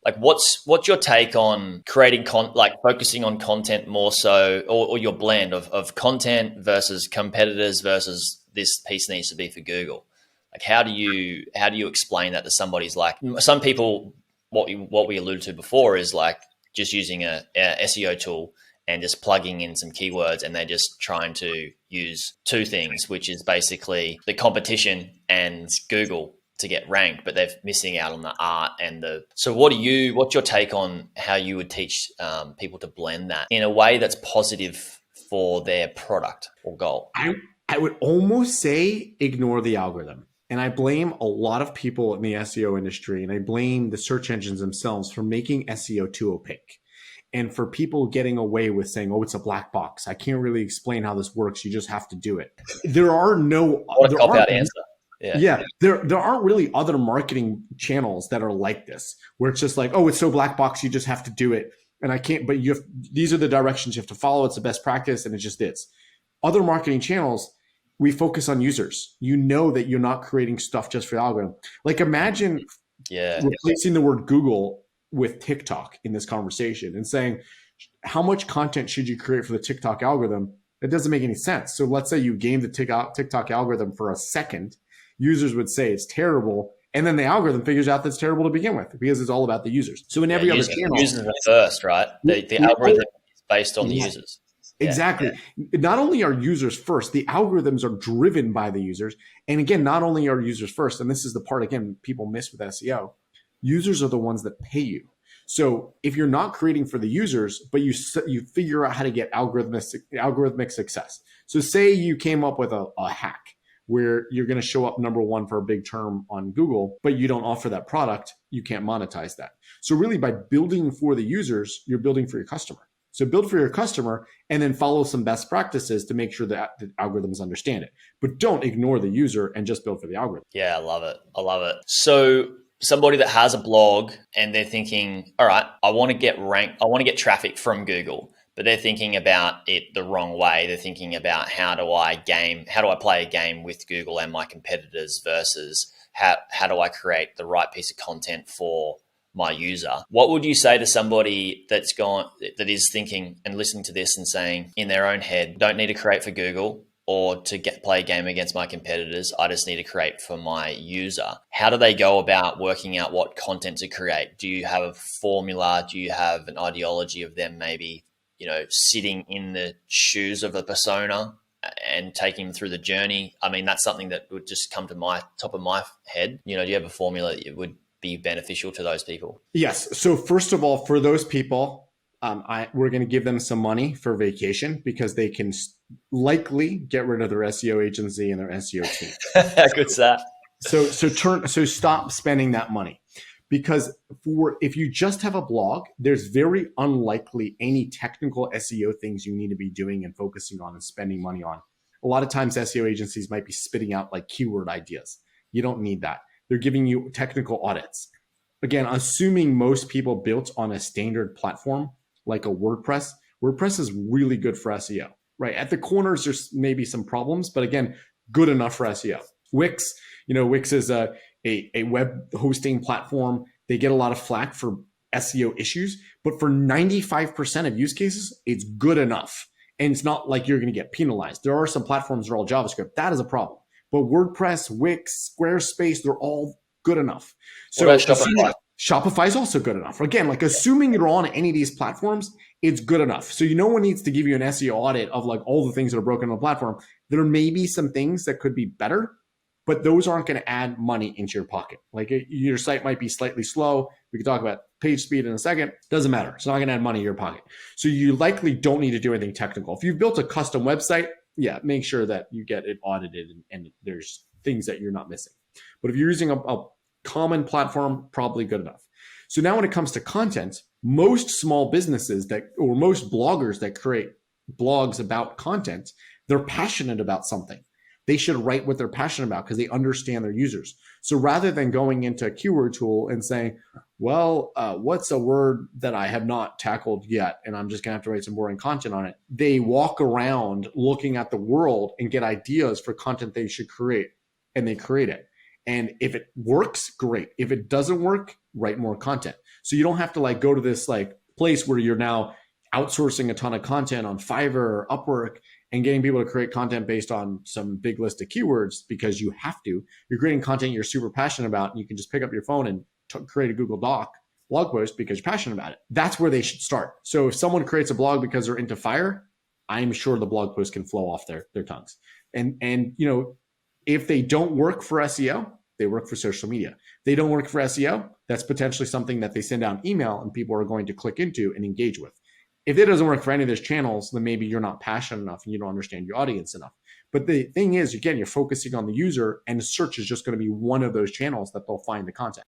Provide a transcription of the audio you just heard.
Like, what's your take on creating like focusing on content more so, or your blend of content versus competitors versus this piece needs to be for Google? Like, how do you explain that to somebody's like some people? What we alluded to before is like just using a SEO tool and just plugging in some keywords, and they're just trying to use two things, which is basically the competition and Google to get ranked, but they're missing out on the art and the. So, what's your take on how you would teach people to blend that in a way that's positive for their product or goal? I would almost say ignore the algorithm. And I blame a lot of people in the SEO industry, and I blame the search engines themselves for making SEO too opaque. And for people getting away with saying, oh, it's a black box. I can't really explain how this works. You just have to do it. There are no, What a there cop aren't out answer. Yeah. Yeah, there aren't really other marketing channels that are like this, where it's just like, oh, it's so black box, you just have to do it, and I can't. But these are the directions you have to follow. It's the best practice, and it just is. Other marketing channels, we focus on users. You know that you're not creating stuff just for the algorithm. Like imagine replacing the word Google with TikTok in this conversation and saying, how much content should you create for the TikTok algorithm? It doesn't make any sense. So let's say you game the TikTok algorithm for a second. Users would say it's terrible, and then the algorithm figures out that's terrible to begin with because it's all about the users. So in every other channel, users are first, right? The algorithm is based on the users. Exactly. Not only are users first, the algorithms are driven by the users. And again, not only are users first, and this is the part again people miss with SEO, users are the ones that pay you. So if you're not creating for the users, but you figure out how to get algorithmic success. So say you came up with a hack where you're going to show up number one for a big term on Google, but you don't offer that product, you can't monetize that. So really by building for the users, you're building for your customer. So build for your customer and then follow some best practices to make sure that the algorithms understand it. But don't ignore the user and just build for the algorithm. Yeah, I love it. So somebody that has a blog and they're thinking, all right, I want to get ranked, I want to get traffic from Google, but they're thinking about it the wrong way. They're thinking about how do I play a game with Google and my competitors versus how do I create the right piece of content for my user. What would you say to somebody that is thinking and listening to this and saying in their own head, don't need to create for Google or to play a game against my competitors, I just need to create for my user? How do they go about working out what content to create? Do you have a formula? Do you have an ideology of them maybe, sitting in the shoes of a persona and taking them through the journey? I mean, that's something that would just come to my top of my head. Do you have a formula that would be beneficial to those people? Yes. So first of all, for those people, we're going to give them some money for vacation because they can likely get rid of their SEO agency and their SEO team. How good's that? So stop spending that money, because if you just have a blog, there's very unlikely any technical SEO things you need to be doing and focusing on and spending money on. A lot of times SEO agencies might be spitting out like keyword ideas. You don't need that. They're giving you technical audits. Again, assuming most people built on a standard platform like a WordPress. WordPress is really good for SEO, right? At the corners, there's maybe some problems, but again, good enough for SEO. Wix, Wix is a web hosting platform. They get a lot of flack for SEO issues, but for 95% of use cases, it's good enough. And it's not like you're going to get penalized. There are some platforms that are all JavaScript. That is a problem. But WordPress, Wix, Squarespace, they're all good enough. So Shopify is also good enough. Again, like assuming you're on any of these platforms, it's good enough. So no one needs to give you an SEO audit of like all the things that are broken on the platform. There may be some things that could be better, but those aren't going to add money into your pocket. Like your site might be slightly slow. We can talk about page speed in a second. Doesn't matter. It's not going to add money to your pocket. So you likely don't need to do anything technical. If you've built a custom website, make sure that you get it audited and there's things that you're not missing. But if you're using a common platform, probably good enough. So now when it comes to content, most small businesses or most bloggers that create blogs about content, they're passionate about something. They should write what they're passionate about because they understand their users. So rather than going into a keyword tool and saying, well, what's a word that I have not tackled yet, and I'm just going to have to write some boring content on it, they walk around looking at the world and get ideas for content they should create, and they create it. And if it works, great. If it doesn't work, write more content. So you don't have to like go to this like place where you're now outsourcing a ton of content on Fiverr or Upwork and getting people to create content based on some big list of keywords because you have to. You're creating content you're super passionate about, and you can just pick up your phone and create a Google Doc blog post because you're passionate about it. That's where they should start. So if someone creates a blog because they're into fire, I'm sure the blog post can flow off their tongues. And you know, if they don't work for SEO, they work for social media. They don't work for SEO, that's potentially something that they send out an email and people are going to click into and engage with. If it doesn't work for any of those channels, then maybe you're not passionate enough and you don't understand your audience enough. But the thing is, again, you're focusing on the user, and search is just going to be one of those channels that they'll find the content.